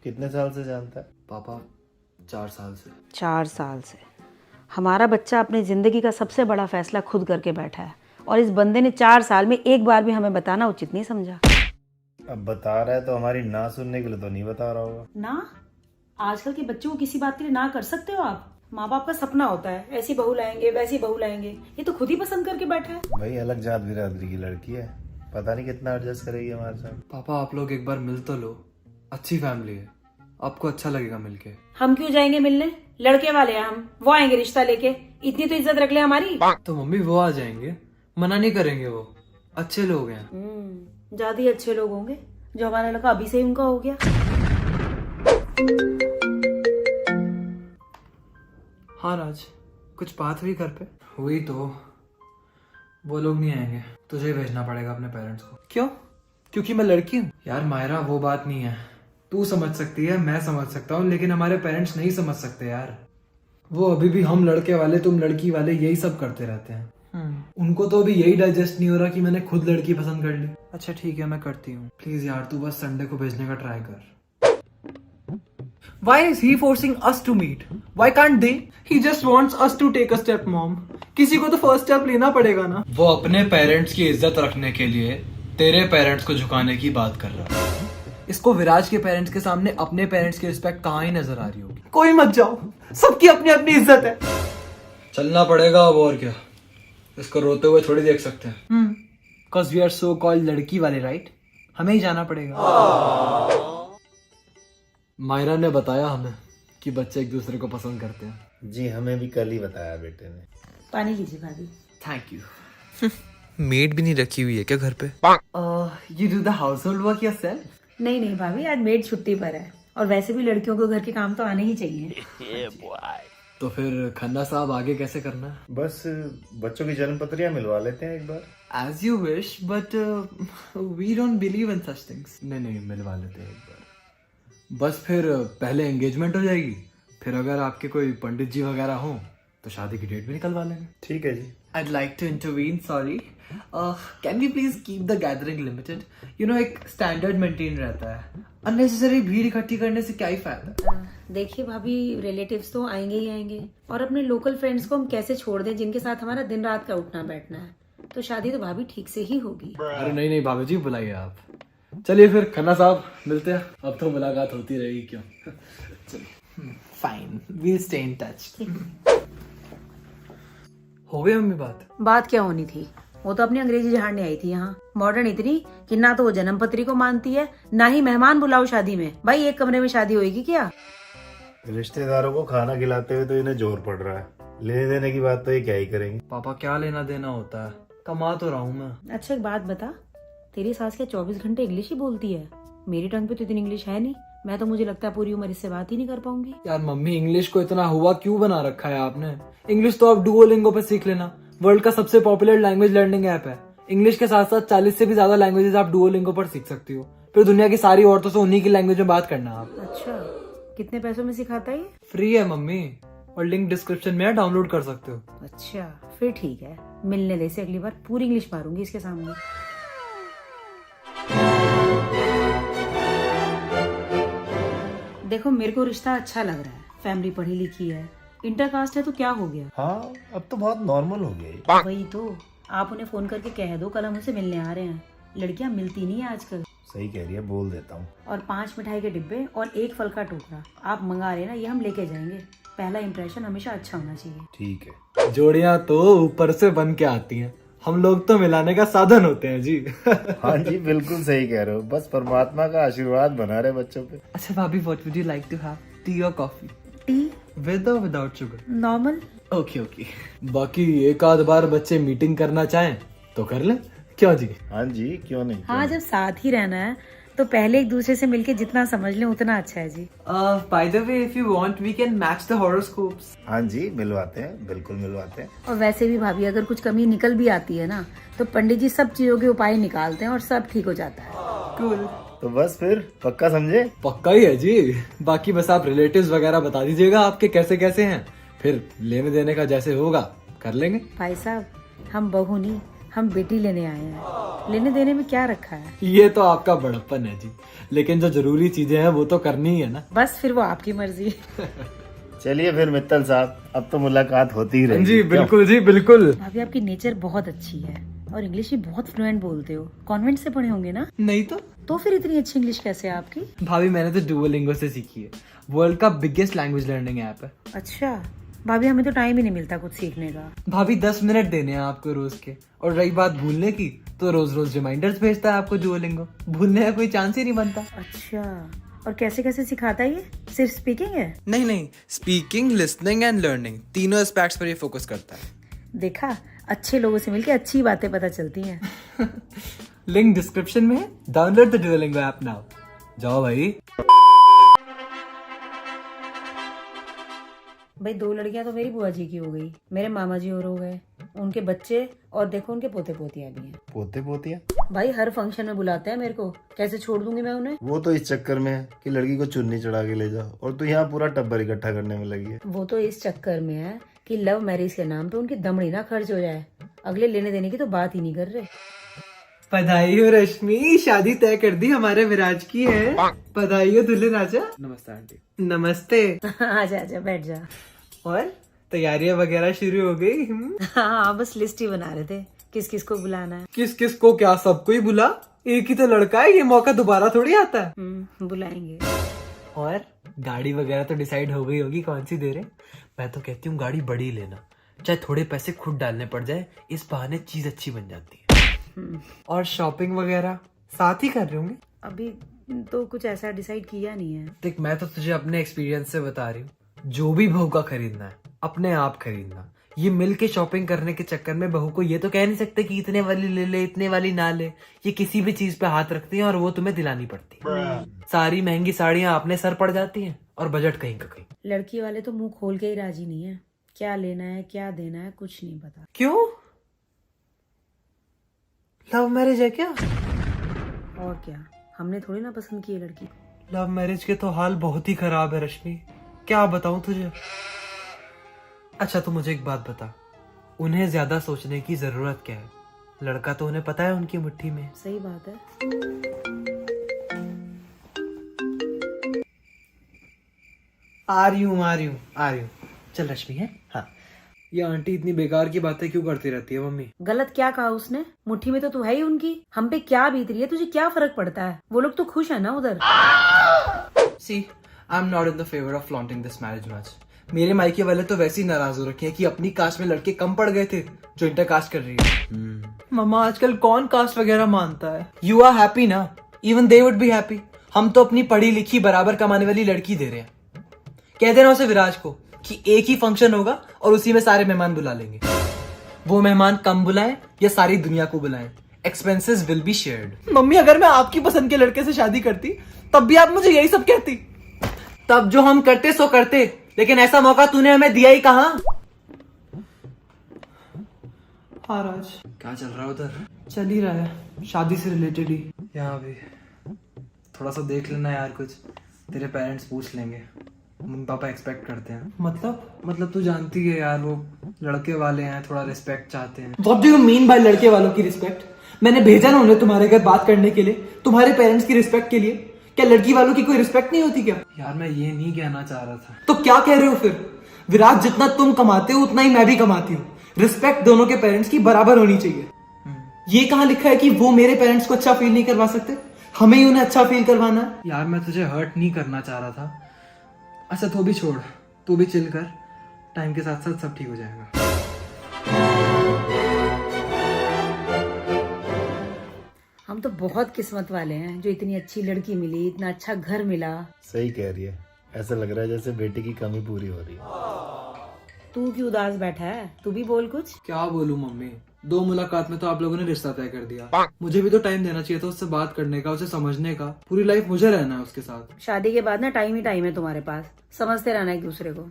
कितने साल से जानता है? पापा 4 साल से। 4 साल से। हमारा बच्चा अपनी ज़िंदगी का सबसे बड़ा फैसला खुद करके बैठा है और इस बंदे ने 4 साल में एक बार भी हमें बताना उचित नहीं समझा। अब बता रहा है तो हमारी ना सुनने के लिए तो नहीं बता रहा होगा ना, आजकल के बच्चों को किसी बात के लिए ना कर सकते हो आप? माँ बाप का सपना होता है ऐसी बहू लाएंगे वैसी बहू लाएंगे, ये तो खुद ही पसंद करके बैठा है। भाई अलग जात बिरादरी की लड़की है, पता नहीं कितना एडजस्ट करेगी हमारे साथ। पापा आप लोग एक बार मिल तो लो, अच्छी फैमिली है, आपको अच्छा लगेगा मिलके। हम क्यों जाएंगे मिलने, लड़के वाले हैं हम, वो आएंगे रिश्ता लेके, इतनी तो इज्जत रख ले हमारी। तो मम्मी वो आ जाएंगे, मना नहीं करेंगे, वो अच्छे लोग हैं। ज्यादा ही अच्छे लोग होंगे, जो हमारा लड़का अभी से ही उनका हो गया। हाँ राज, कुछ बात हुई घर पे? हुई तो वो लोग नहीं आएंगे, तुझे ही भेजना पड़ेगा अपने पेरेंट्स को। क्यों? क्योंकि मैं लड़की हूँ? यार मायरा वो बात नहीं है, तू समझ सकती है, मैं समझ सकता हूँ, लेकिन हमारे पेरेंट्स नहीं समझ सकते यार। वो अभी भी हम लड़के वाले तुम लड़की वाले यही सब करते रहते हैं। उनको तो अभी यही डाइजेस्ट नहीं हो रहा कि मैंने खुद लड़की पसंद कर ली। अच्छा ठीक है मैं करती हूँ, प्लीज यार तू बस संडे को भेजने का ट्राई कर। Why is he forcing us to meet? Why can't they? He just wants us to take a step, mom. किसी को तो फर्स्ट स्टेप लेना पड़ेगा ना। वो अपने पेरेंट्स की इज्जत रखने के लिए तेरे पेरेंट्स को झुकाने की बात कर रहा है। इसको विराज के पेरेंट्स के सामने अपने पेरेंट्स की रिस्पेक्ट कहाँ ही नजर आ रही होगी। कोई मत जाओ, सबकी अपनी अपनी इज्जत है। चलना पड़ेगा अब, और क्या, इसको रोते हुए थोड़ी देख सकते हैं। Cause we are so called लड़की वाले, राइट? हमें ही जाना पड़ेगा। मायरा ने बताया हमें कि बच्चे एक दूसरे को पसंद करते हैं। जी हमें भी कल ही बताया बेटे ने। पानी लीजिए भाभी। Thank you. मेड भी नहीं रखी हुई है क्या घर पे? You do the household work yourself? नहीं भाभी, आज मेड छुट्टी पर है और वैसे भी लड़कियों को घर के काम तो आने ही चाहिए। तो फिर खन्ना साहब आगे कैसे करना है? बस बच्चों की जन्म पत्रियां मिलवा लेते हैं एक बार। As you wish, but we don't believe in such things. नहीं मिलवा लेते हैं एक बार। बस फिर पहले एंगेजमेंट हो जाएगी, फिर अगर आपके कोई पंडित जी वगैरह हो तो शादी की डेट भी निकलवा लेंगे। ठीक है जी। I'd like to intervene, sorry. Can we please keep the gathering limited? You know, एक स्टैंडर्ड मेंटेन रहता है, अननेसेसरी भीड़ इकट्ठी करने से क्या ही फायदा। देखिए भाभी, रिलेटिव्स तो आएंगे ही आएंगे और अपने लोकल फ्रेंड्स को हम कैसे छोड़ दें जिनके साथ हमारा दिन रात का उठना बैठना है, तो शादी तो भाभी ठीक से ही होगी। अरे नहीं भाभी जी, बुलाइए आप। चलिए फिर खन्ना साहब मिलते हैं, अब तो मुलाकात होती रहेगी क्यों। चलिए fine, we'll stay in touch. हो गई मम्मी बात क्या होनी थी, वो तो अपनी अंग्रेजी झाड़ने आई थी यहाँ। मॉडर्न इतनी कि ना तो वो जन्म पत्री को मानती है, ना ही मेहमान बुलाओ शादी में। भाई एक कमरे में शादी होगी क्या? रिश्तेदारों को खाना खिलाते हुए तो इन्हें जोर पड़ रहा है, लेने देने की बात तो ये क्या ही करेंगे। पापा क्या लेना देना होता है, कमा तो रहा हूँ मैं। अच्छा एक बात बता, तेरी सास क्या 24 घंटे इंग्लिश ही बोलती है? मेरी टंग पे तो इतनी इंग्लिश है नहीं, मैं तो मुझे लगता है पूरी उम्र इससे बात ही नहीं कर पाऊंगी। यार मम्मी, इंग्लिश को इतना हुआ क्यों बना रखा है आपने? इंग्लिश तो आप डुओलिंगो पे सीख लेना, वर्ल्ड का सबसे पॉपुलर लैंग्वेज लर्निंग ऐप है। इंग्लिश के साथ साथ 40 से भी ज्यादा लैंग्वेजेस आप डुओलिंगो पर सीख सकती हो, फिर दुनिया की सारी औरतों से उन्हीं की लैंग्वेज में बात करना आप। अच्छा, कितने पैसों में सिखाता है ये? फ्री है मम्मी, और लिंक डिस्क्रिप्शन में है, डाउनलोड कर सकते हो। अच्छा फिर ठीक है, मिलने दे से, अगली बार पूरी इंग्लिश मारूंगी इसके सामने। देखो मेरे को रिश्ता अच्छा लग रहा है, फैमिली पढ़ी लिखी है, इंटरकास्ट है तो क्या हो गया। हाँ अब तो बहुत नॉर्मल हो गया। वही तो, आप उन्हें फोन करके कह दो कल हम उसे मिलने आ रहे हैं, लड़कियां मिलती नहीं है आजकल। सही कह रही है, बोल देता हूँ। और 5 मिठाई के डिब्बे और 1 फल का टोकरा आप मंगा रहे ना, ये हम लेके जाएंगे। पहला इंप्रेशन हमेशा अच्छा होना चाहिए। ठीक है। जोड़ियां तो ऊपर से बन के आती हैं, हम लोग तो मिलाने का साधन होते हैं जी। हाँ जी बिल्कुल सही कह रहे हो, बस परमात्मा का आशीर्वाद बना रहे बच्चों पे। अच्छा भाभी, what would you like to have, tea और कॉफी? टी विद और विदाउट शुगर? नॉर्मल। ओके। बाकी एक आध बार बच्चे मीटिंग करना चाहें तो कर ले, क्यों जी? हाँ जी क्यों नहीं। हाँ जब साथ ही रहना है तो पहले एक दूसरे से मिलके जितना समझ लें उतना अच्छा है जी। By the way, if you want we can match the horoscopes. हाँ जी मिलवाते हैं, बिल्कुल मिलवाते हैं। और वैसे भी भाभी, अगर कुछ कमी निकल भी आती है ना, तो पंडित जी सब चीजों के उपाय निकालते हैं और सब ठीक हो जाता है। कूल। तो बस फिर पक्का समझे? पक्का ही है जी। बाकी बस आप रिलेटिव्स वगैरह बता दीजिएगा आपके कैसे कैसे हैं, फिर लेने देने का जैसे होगा कर लेंगे। भाई साहब, हम बहू नहीं, हम बेटी लेने आए हैं। लेने देने में क्या रखा है? ये तो आपका बड़प्पन है जी, लेकिन जो जरूरी चीजें हैं वो तो करनी ही है ना। बस फिर वो आपकी मर्जी। चलिए फिर मित्तल साहब, अब तो मुलाकात होती ही रहेगी। जी बिल्कुल जी बिल्कुल। भाभी आपकी नेचर बहुत अच्छी है और इंग्लिश भी बहुत फ्लुएंट बोलते हो। कॉन्वेंट से पढ़े होंगे ना? नहीं तो फिर इतनी अच्छी इंग्लिश कैसे है आपकी? भाभी मैंने तो डुओलिंगो से सीखी है, वर्ल्ड का बिगेस्ट लैंग्वेज लर्निंग ऐप है। अच्छा भाभी, हमें तो टाइम ही नहीं मिलता कुछ सीखने का। भाभी 10 मिनट देने हैं आपको रोज के, और रही बात भूलने की तो रोज रोज रिमाइंडर्स भेजता है आपको डुओलिंगो, भूलने का कोई चांस ही नहीं बनता। अच्छा, और कैसे कैसे सिखाता है ये? सिर्फ स्पीकिंग है? नहीं, स्पीकिंग, लिसनिंग एंड लर्निंग तीनों एस्पेक्ट्स पर ये फोकस करता है। देखा, अच्छे लोगों से मिलके अच्छी बातें पता चलती हैं। लिंक डिस्क्रिप्शन में है, download the Duolingo app now. जाओ भाई। भाई 2 लड़कियां तो मेरी बुआ जी की हो गई, मेरे मामा जी और हो गए, उनके बच्चे, और देखो उनके पोते पोतियां भी हैं। पोते पोतिया? भाई हर फंक्शन में बुलाते हैं मेरे को, कैसे छोड़ दूंगी मैं उन्हें? वो तो इस चक्कर में है कि लड़की को चुन्नी चढ़ा के ले जाओ, और तू यहाँ पूरा टब्बर इकट्ठा करने में लगी है। वो तो इस चक्कर में है कि लव मैरिज के नाम पे उनकी दमड़ी ना खर्च हो जाए। अगले लेने देने की तो बात ही नहीं कर रहे। बधाई हो रश्मि, शादी तय कर दी हमारे विराज की है। बधाई हो दुल्हन राजा। नमस्ते आंटी। नमस्ते। आजा आजा बैठ जा। और तैयारियां वगैरह शुरू हो गई? हाँ बस लिस्ट ही बना रहे थे, किस किस को बुलाना है। किस किस को क्या? सबको ही बुला, एक ही तो लड़का है, ये मौका दोबारा थोड़ी आता है। बुलाएंगे। और गाड़ी वगैरह तो डिसाइड हो गई होगी कौन सी दे रहे? मैं तो कहती हूँ गाड़ी बड़ी लेना, चाहे थोड़े पैसे खुद डालने पड़ जाए, इस बहाने चीज अच्छी बन जाती है। और शॉपिंग वगैरह साथ ही कर रहे होंगे? अभी तो कुछ ऐसा डिसाइड किया नहीं है। देख, मैं तो तुझे अपने एक्सपीरियंस से बता रही हूँ, जो भी बहू का खरीदना है अपने आप खरीदना। ये मिल के शॉपिंग करने के चक्कर में बहू को ये तो कह नहीं सकते कि इतने वाली ले ले, इतने वाली ना ले। ये किसी भी चीज पे हाथ रखती हैं और वो तुम्हें दिलानी पड़ती है। सारी महंगी साड़ियां अपने सर पड़ जाती हैं और बजट कहीं का कहीं। लड़की वाले तो मुंह खोल के ही राजी नहीं है, क्या लेना है क्या देना है कुछ नहीं पता। क्यों? लव मैरिज है क्या? और क्या, हमने थोड़ी ना पसंद की है लड़की। लव मैरिज के तो हाल बहुत ही खराब है रश्मि, क्या बताऊं तुझे। अच्छा तो मुझे एक बात बता, उन्हें ज्यादा सोचने की जरूरत क्या है? लड़का तो उन्हें पता है उनकी मुट्ठी में। सही बात है। आ रही हूँ। चल रश्मि है। हाँ, ये आंटी इतनी बेकार की बातें क्यों करती रहती है मम्मी? गलत क्या कहा उसने? मुट्ठी में तो तू है ही उनकी, हम पे क्या बीत रही है तुझे क्या फर्क पड़ता है? वो लोग तो खुश है ना उधर। See, I'm not in the favor of flaunting this marriage much. मेरे मायके वाले तो वैसे ही नाराज हो रखे हैं कि अपनी कास्ट में लड़के कम पड़ गए थे जो इंटर कास्ट कर रही है। मामा आजकल कौन कास्ट वगैरह मानता है? You are happy ना? Even they would be happy. हम तो अपनी पढ़ी लिखी बराबर कमाने वाली लड़की दे रहे हैं। कह देना उसे विराज को कि एक ही फंक्शन होगा और उसी में सारे मेहमान बुला लेंगे। वो मेहमान कम बुलाएं या सारी दुनिया को बुलाएं, expenses will be shared. Mummy अगर मैं आपकी पसंद के लड़के से शादी करती तब भी आप मुझे यही सब कहती। तब जो हम करते सो करते, लेकिन ऐसा मौका तूने हमें दिया ही कहाँ। हाँ राज, क्या चल रहा है उधर? चल ही रहा है, शादी से रिलेटेड ही। यहाँ भी थोड़ा सा देख लेना यार, कुछ तेरे पेरेंट्स पूछ लेंगे, मम्मी पापा एक्सपेक्ट करते हैं। मतलब तू जानती है यार, वो लड़के वाले हैं, थोड़ा रिस्पेक्ट चाहते हैं। What do you mean by लड़के वालों की रिस्पेक्ट? मैंने भेजा ना उन्हें तुम्हारे घर बात करने के लिए, तुम्हारे पेरेंट्स की रिस्पेक्ट के लिए। क्या लड़की वालों की कोई रिस्पेक्ट नहीं होती क्या? यार मैं ये नहीं कहना चाह रहा था। तो क्या कह रहे हो फिर? विराट, जितना तुम कमाते हो उतना ही मैं भी कमाती हूँ। रिस्पेक्ट दोनों के पेरेंट्स की बराबर होनी चाहिए। ये कहाँ लिखा है कि वो मेरे पेरेंट्स को अच्छा फील नहीं करवा सकते? हमें ही उन्हें अच्छा फील करवाना है। यार मैं तुझे हर्ट नहीं करना चाह रहा था। अच्छा तो भी छोड़, तू भी चिल कर, टाइम के साथ साथ सब ठीक हो जाएगा। हम तो बहुत किस्मत वाले हैं जो इतनी अच्छी लड़की मिली, इतना अच्छा घर मिला। सही कह रही है, ऐसा लग रहा है जैसे बेटी की कमी पूरी हो रही है। तू क्यों उदास बैठा है? तू भी बोल कुछ। क्या बोलूं मम्मी, 2 मुलाकात में तो आप लोगों ने रिश्ता तय कर दिया। मुझे भी तो टाइम देना चाहिए था उससे बात करने का, उसे समझने का। पूरी लाइफ मुझे रहना है उसके साथ। शादी के बाद ना टाइम ही टाइम है तुम्हारे पास, समझते रहना एक दूसरे को।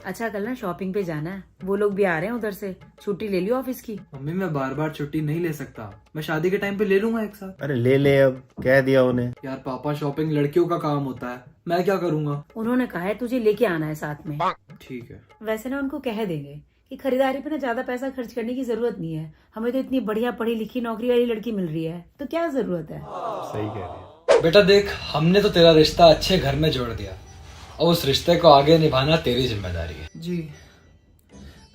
अच्छा कल ना शॉपिंग पे जाना है, वो लोग भी आ रहे हैं उधर से, छुट्टी ले लियो ऑफिस की। मम्मी मैं बार बार छुट्टी नहीं ले सकता, मैं शादी के टाइम पे ले लूंगा एक साथ। अरे ले ले, अब कह दिया उन्हें। यार पापा, शॉपिंग लड़कियों का काम होता है, मैं क्या करूंगा? उन्होंने कहा है तुझे लेके आना है साथ में। ठीक है। वैसे ना उनको कह देंगे कि खरीदारी पे ना ज्यादा पैसा खर्च करने की जरूरत नहीं है। हमें तो इतनी बढ़िया पढ़ी लिखी नौकरी वाली लड़की मिल रही है, तो क्या जरूरत है। सही कह रही है। बेटा देख, हमने तो तेरा रिश्ता अच्छे घर में जोड़ दिया और उस रिश्ते को आगे निभाना तेरी जिम्मेदारी है। जी,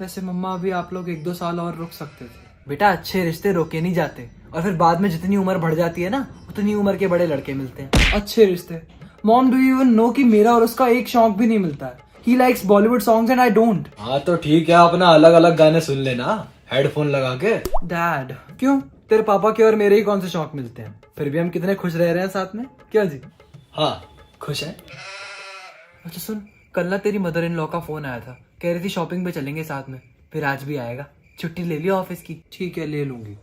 वैसे मम्मा अभी आप लोग 1-2 साल और रुक सकते थे। बेटा अच्छे रिश्ते रोके नहीं जाते, और फिर बाद में जितनी उम्र बढ़ जाती है ना, उतनी उम्र के बड़े लड़के मिलते हैं। अच्छे रिश्ते। Mom, do you even know कि मेरा और उसका एक शौक भी नहीं मिलता है। He likes Bollywood songs and I don't. हाँ तो ठीक है, अपना अलग अलग गाने सुन लेना हेडफोन लगा के। डैड, क्यों? तेरे पापा के और मेरे ही कौन से शौक मिलते हैं? फिर भी हम कितने खुश रह रहे हैं साथ में, क्या जी? हाँ, खुश है। अच्छा सुन, कल ना तेरी मदर इन लॉ का फोन आया था, कह रही थी शॉपिंग पे चलेंगे साथ में। फिर आज भी आएगा। छुट्टी ले लियो ऑफिस की। ठीक है, ले लूंगी।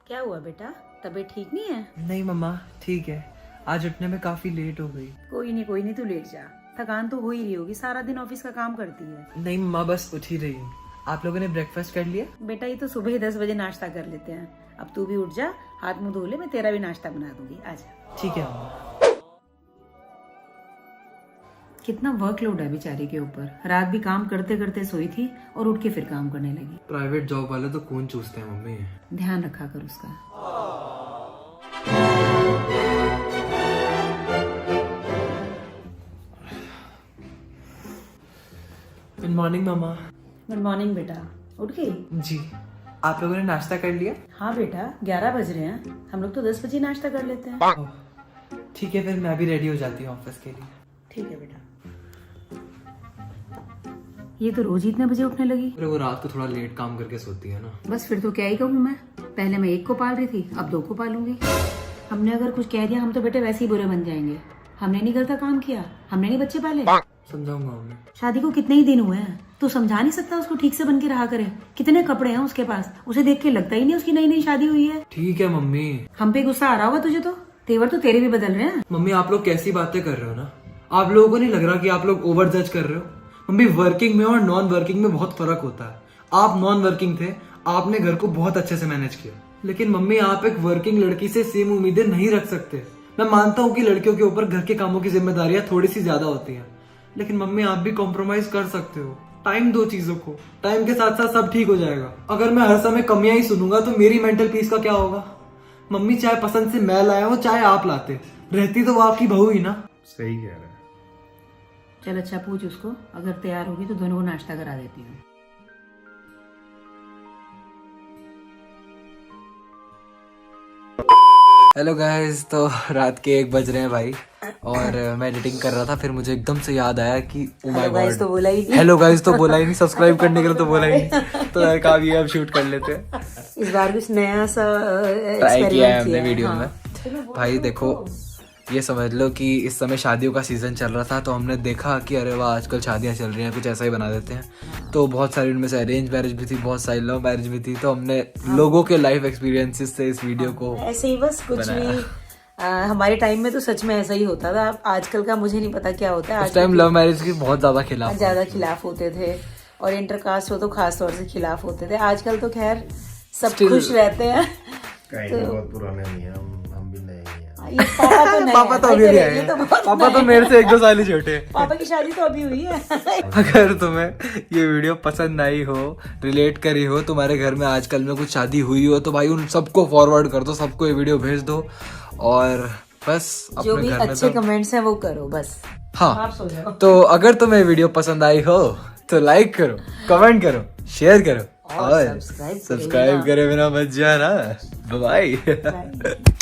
क्या हुआ बेटा, तबीयत ठीक नहीं है? नहीं मम्मा, ठीक है। आज उठने में काफी लेट हो गई। कोई नहीं, तू लेट जा। थकान तो हो ही रही होगी, सारा दिन ऑफिस का काम करती है। नहीं मम्मा, बस उठ ही रही हूँ। आप लोगों ने ब्रेकफास्ट कर लिया? बेटा ये तो सुबह ही 10 बजे नाश्ता कर लेते हैं। अब तू भी उठ जा, हाथ मुंह धो ले, मैं तेरा भी नाश्ता बना दूंगी। आजा। ठीक है मम्मा। कितना वर्कलोड है बेचारी के ऊपर। रात भी काम करते करते सोई थी और उठ के फिर काम करने लगी। प्राइवेट जॉब वाले तो खून चूसते हैं मम्मी। ध्यान रखा कर उसका। गुड मॉर्निंग मामा। गुड मॉर्निंग बेटा, उठ गई? जी, आप लोगों ने नाश्ता कर लिया? हाँ बेटा, 11 बज रहे हैं, हम लोग तो 10 बजे नाश्ता कर लेते हैं। ओह, ठीक है, फिर मैं भी रेडी हो जाती हूँ ऑफिस के लिए। ठीक है बेटा। ये तो रोज ही इतने बजे उठने लगी। अरे वो रात को थोड़ा लेट काम करके सोती है ना। बस फिर तो क्या ही कहूँ मैं, पहले मैं एक को पाल रही थी, अब 2 को पालूंगी। हमने अगर कुछ कह दिया, हम तो बेटे वैसे ही बुरे बन जाएंगे। हमने नहीं गलत काम किया, हमने नहीं बच्चे पाले। समझाऊंगा मम्मी। शादी को कितने ही दिन हुए हैं, तू समझा नहीं सकता उसको ठीक से बन के रहा करे। कितने कपड़े हैं उसके पास, उसे देख के लगता ही नहीं उसकी नई नई शादी हुई है। ठीक है मम्मी। हम पे गुस्सा आ रहा होगा तुझे, तो तेवर तो तेरे भी बदल रहे हैं। मम्मी आप लोग कैसी बातें कर रहे हो ना, आप लोगों को नहीं लग रहा कि आप लोग ओवर जज कर रहे हो? मम्मी, वर्किंग में और नॉन वर्किंग में बहुत फर्क होता है। आप नॉन वर्किंग थे, आपने घर को बहुत अच्छे से मैनेज किया, लेकिन मम्मी आप एक वर्किंग लड़की से सेम उम्मीदें नहीं रख सकते। मैं मानता हूँ कि लड़कियों के ऊपर घर के कामों की जिम्मेदारियां थोड़ी सी ज्यादा होती हैं, लेकिन मम्मी आप भी कॉम्प्रोमाइज कर सकते हो। टाइम दो चीजों को, टाइम के साथ साथ सब ठीक हो जाएगा। अगर मैं हर समय कमियां ही सुनूंगा तो मेरी मेंटल पीस का क्या होगा? मम्मी, चाहे पसंद से मैं लाया हो चाहे आप लाते, रहती तो वो आपकी बहू ही ना। सही कह रहा है। चल अच्छा, पूछ उसको, अगर तैयार होगी तो दोनों को नाश्ता करा देती हूँ। हेलो गाइस, तो रात के 1 बज रहे हैं भाई, और मैं एडिटिंग कर रहा था, फिर मुझे एकदम से याद आया कि ओ माय गॉड, तो बोला ही नहीं। हेलो गाइस तो बोला ही नहीं, सब्सक्राइब करने के लिए तो बोला ही नहीं। तो यार काफी अब शूट कर लेते हैं। इस बार कुछ नया सा ट्राई किया है हमने किया है, वीडियो हाँ। में। भाई देखो, ये समझ लो कि इस समय शादियों का सीजन चल रहा था, तो हमने देखा कि अरे वाह आजकल शादियां चल रही हैं, कुछ ऐसा ही बना देते हैं। तो बहुत सारी उनमें से अरेंज मैरिज भी थी, बहुत सारी लव मैरिज भी थी, तो हमने लोगों के लाइफ एक्सपीरियंसेस से इस वीडियो को ऐसे ही बस कुछ भी। हमारे टाइम में तो सच में ऐसा ही होता था, आजकल का मुझे नहीं पता क्या होता है। उस टाइम लव मैरिज की बहुत ज्यादा खिलाफ होते थे, और इंटरकास्ट हो तो खास तौर से खिलाफ होते थे। आजकल तो खैर सब Still- खुश रहते हैं। कहीं तो- बहुत पुराने नहीं है, हम भी नए ही हैं। ये पापा तो नए पापा हैं, तो अभी भी ये आए तो हैं। बहुत पापा नए तो हैं। मेरे से 1-2 साल ही छोटे हैं। पापा की शादी तो अभी हुई है। अगर तुम्हें ये वीडियो पसंद आई हो, रिलेट करी हो, तुम्हारे घर में आजकल में कुछ शादी हुई हो, तो भाई उन सबको फॉरवर्ड कर दो, सबको ये वीडियो भेज दो, और बस जो अपने भी घर में अच्छे तो कमेंट्स हैं वो करो बस। हाँ। आप सो जाओ। तो अगर तुम्हें वीडियो पसंद आई हो तो लाइक करो, कमेंट करो, शेयर करो, और सब्सक्राइब सब्सक्राइब करे बिना मत जाना। बाय। Bye.